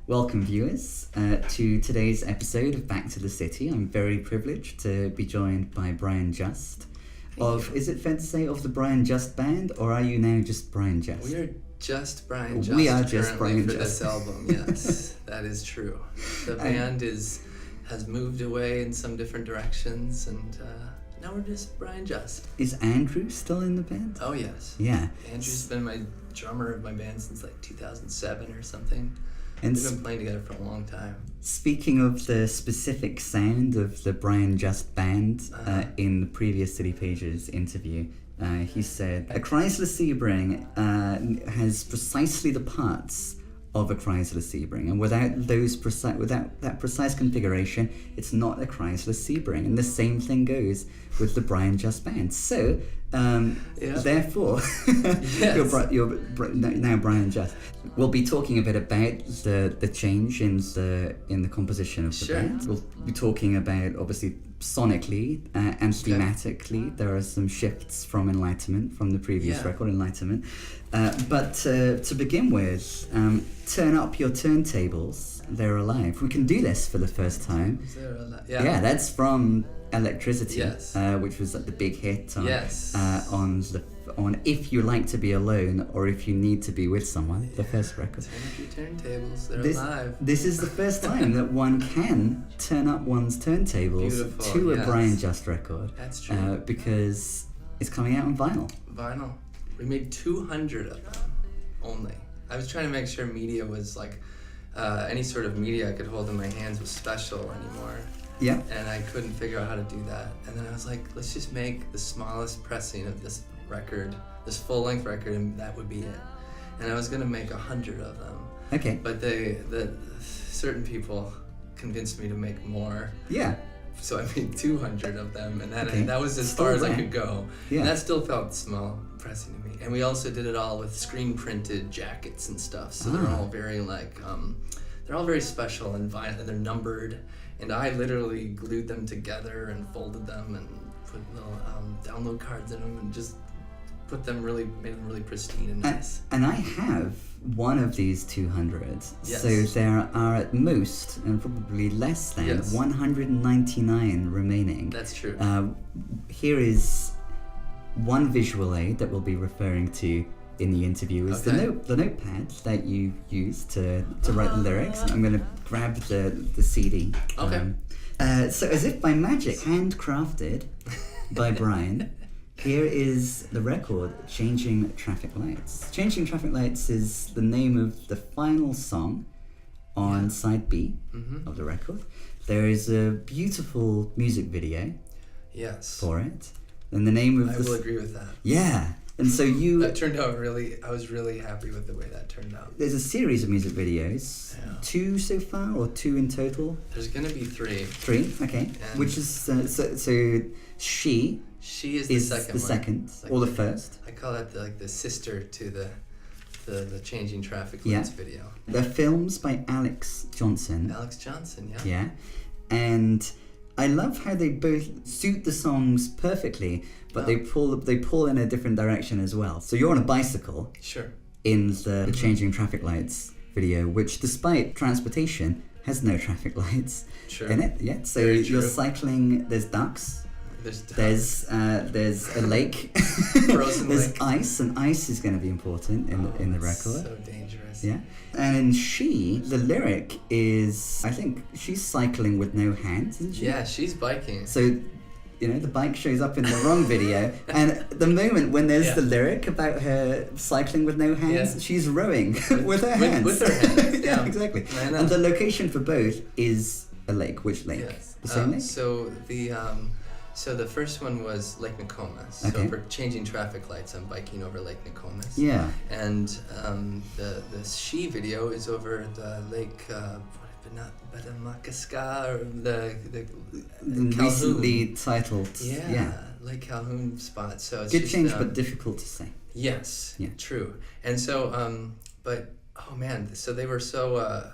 Welcome, viewers, to today's episode of Back to the City. I'm very privileged to be joined by Brian Just is it fair to say, of the Brian Just Band, or are you now just Brian Just? We are just Brian Just. We are just Brian for Just. this album, yes, that is true. The band has moved away in some different directions, and now we're just Brian Just. Is Andrew still in the band? Oh, yes. Yeah. Andrew's been my drummer of my band since like 2007 or something. And we've been playing together for a long time. Speaking of the specific sound of the Brian Just Band, in the previous City Pages interview, he said, a Chrysler Sebring has precisely the parts of a Chrysler Sebring, and without that precise configuration, it's not a Chrysler Sebring. And the same thing goes with the Brian Just Band. So, therefore, yes. you're now Brian Just. We'll be talking a bit about the change in the composition of the band. We'll be talking about, obviously, sonically and thematically. There are some shifts from Enlightenment, from the previous record, Enlightenment. But to begin with, turn up your turntables. They're alive. We can do this for the first time. They're alive. Yeah, that's from Electricity, yes. Which was like the big hit on, yes. on If You Like to Be Alone or If You Need to Be With Someone, the first record. Turn up your turntables, they're alive. This is the first time that one can turn up one's turntables to a Brian Just record. That's true. Because it's coming out on vinyl. Vinyl. We made 200 of them only. I was trying to make sure media was like, any sort of media I could hold in my hands was special anymore. Yeah. And I couldn't figure out how to do that. And then I was like, let's just make the smallest pressing of this record, this full-length record, and that would be it. And I was going to make 100 of them. Okay. But certain people convinced me to make more. Yeah. So I made 200 of them, and that was as far as I could go. Yeah. And that still felt small pressing to me. And we also did it all with screen-printed jackets and stuff. So they're all very they're all very special and vinyl, and they're numbered. And I literally glued them together and folded them and put little download cards in them and just made them really pristine and nice. And I have one of these 200. Yes. So there are at most, and probably less than, 199 remaining. That's true. Here is one visual aid that we'll be referring to in the interview is the notepad that you use to write the lyrics. I'm going to grab the CD. Okay. So as if by magic, handcrafted by Brian, here is the record, Changing Traffic Lights. Changing Traffic Lights is the name of the final song on side B of the record. There is a beautiful music video for it. And the name of I will agree with that. Yeah. And so that turned out I was really happy with the way that turned out. There's a series of music videos. Yeah. 2 so far, or 2 in total? There's going to be 3. 3, okay. And which is, so She is the second, or the first. I call that the sister to the Changing Traffic Lights video. They're films by Alex Johnson. Alex Johnson, yeah. Yeah. And I love how they both suit the songs perfectly, but they pull in a different direction as well. So you're on a bicycle. Sure. In the Changing Traffic Lights video, which despite transportation has no traffic lights in it. Yeah. So you're cycling. There's ducks. There's a lake. Frozen there's lake. Ice, and ice is going to be important in the record. So dangerous. Yeah. And in She, the lyric is, I think she's cycling with no hands, isn't she? Yeah, she's biking. So, the bike shows up in the wrong video, and the moment when there's the lyric about her cycling with no hands, she's rowing with her hands. With her hands. Yeah, exactly. And the location for both is a lake. Which lake? Yes. The same lake? So the first one was Lake Nokomis. Okay. So for Changing Traffic Lights, I'm biking over Lake Nokomis. Yeah. And the She video is over the lake, Maka or the recently titled. Lake Calhoun spot. So it's good change, but difficult to say. Yes. Yeah. True. And so, but oh man, so they were so.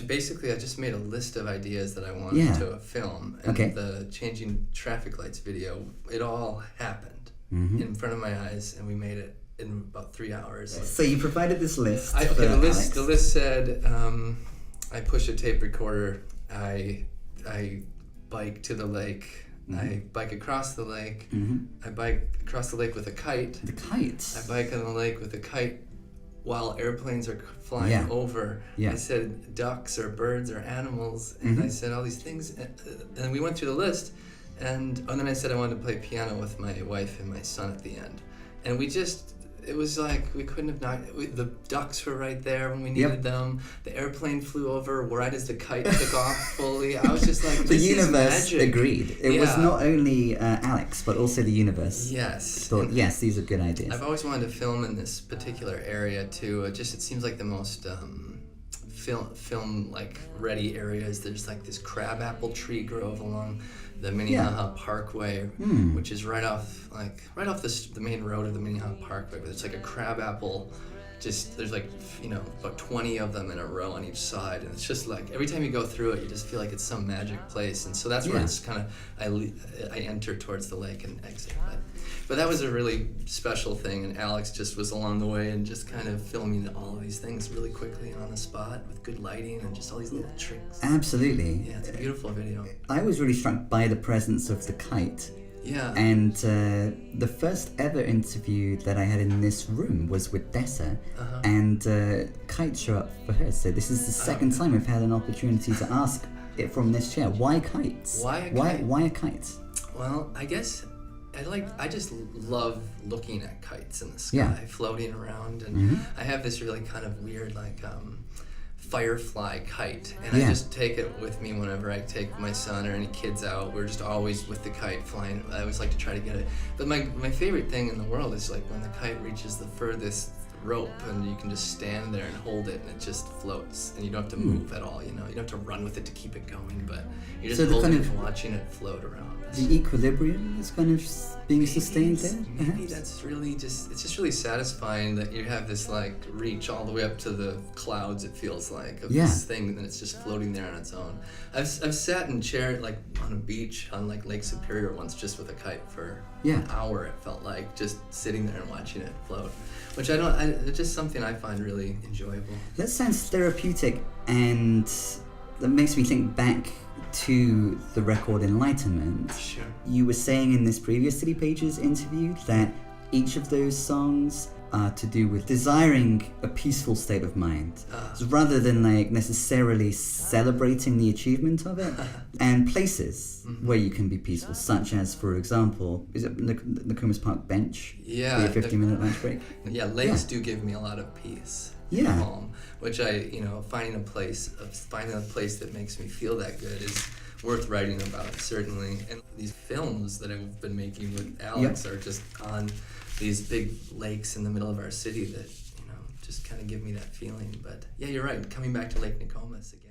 Basically I just made a list of ideas that I wanted to film, and the Changing Traffic Lights video, it all happened in front of my eyes, and we made it in about 3 hours. So you provided this list. The list said I push a tape recorder. I bike to the lake. I bike across the lake. I bike across the lake with a kite. The kites. I bike on the lake with a kite while airplanes are flying over. I said ducks or birds or animals, and I said all these things, and we went through the list, and then I said I wanted to play piano with my wife and my son at the end, and it was like we couldn't have not. The ducks were right there when we needed them. The airplane flew over right as the kite took off fully. I was just like, the universe agreed. It was not only Alex, but also the universe. Yes. Thought, yes, these are good ideas. I've always wanted to film in this particular area too. It seems like the most film like ready areas. There's like this crabapple tree grove along the Minnehaha Parkway, which is right off the main road of the Minnehaha Parkway. But it's like a crabapple. There's like about 20 of them in a row on each side, and it's just like every time you go through it, you just feel like it's some magic place. And so that's where it's kind of I enter towards the lake and exit. But that was a really special thing, and Alex just was along the way and just kind of filming all of these things really quickly on the spot with good lighting and just all these little tricks. Absolutely. Yeah, it's a beautiful video. I was really struck by the presence of the kite. Yeah. And the first ever interview that I had in this room was with Dessa, and kites show up for her. So this is the second time I've had an opportunity to ask it from this chair. Why kites? Why a kite? Well, I guess I just love looking at kites in the sky, floating around, and I have this really kind of weird firefly kite, and I just take it with me whenever I take my son or any kids out. We're just always with the kite flying. I always like to try to get it. But my favorite thing in the world is like when the kite reaches the furthest rope and you can just stand there and hold it and it just floats and you don't have to move at all. You don't have to run with it to keep it going, but you're just holding it and watching it float around. The equilibrium is kind of being sustained there. Maybe that's really it's just really satisfying that you have this like reach all the way up to the clouds. It feels like of this thing, and then it's just floating there on its own. I've sat in chair like on a beach on like Lake Superior once just with a kite for an hour. It felt like just sitting there and watching it float, which it's just something I find really enjoyable. That sounds therapeutic, and that makes me think back to the record Enlightenment. Sure. You were saying in this previous City Pages interview that each of those songs are to do with desiring a peaceful state of mind, so rather than like necessarily celebrating the achievement of it, and places where you can be peaceful, such as, for example, is it Nokomis Park bench? Yeah. For your 50-minute lunch break? Yeah, lakes do give me a lot of peace. Yeah. Calm, which finding a place that makes me feel that good is worth writing about, certainly. And these films that I've been making with Alex are just on these big lakes in the middle of our city that just kind of give me that feeling. But yeah, you're right. Coming back to Lake Nokomis again.